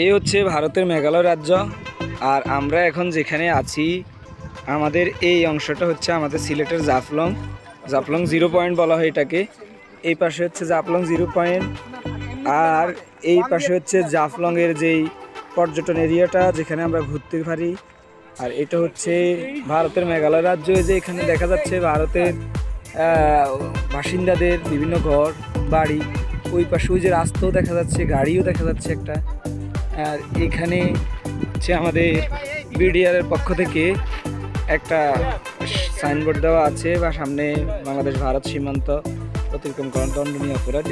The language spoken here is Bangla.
এই হচ্ছে ভারতের মেঘালয় রাজ্য। আর আমরা এখন যেখানে আছি আমাদের এই অংশটা হচ্ছে আমাদের সিলেটের জাফলং। জাফলং 0 পয়েন্ট বলা হয় এটাকে। এই পাশে হচ্ছে জাফলং 0 পয়েন্ট, আর এই পাশে হচ্ছে জাফলংয়ের যেই পর্যটন এরিয়াটা যেখানে আমরা ঘুরতে পারি। আর এটা হচ্ছে ভারতের মেঘালয় রাজ্য। যে এখানে দেখা যাচ্ছে ভারতের বাসিন্দাদের বিভিন্ন ঘর বাড়ি। ওই পাশে ওই যে রাস্তাও দেখা যাচ্ছে, গাড়িও দেখা যাচ্ছে একটা। আর এখানে হচ্ছে আমাদের বিডিআরের পক্ষ থেকে একটা সাইনবোর্ড দেওয়া আছে, বা সামনে বাংলাদেশ ভারত সীমান্ত অতিক্রম করার দণ্ডনীয় অপরাধ।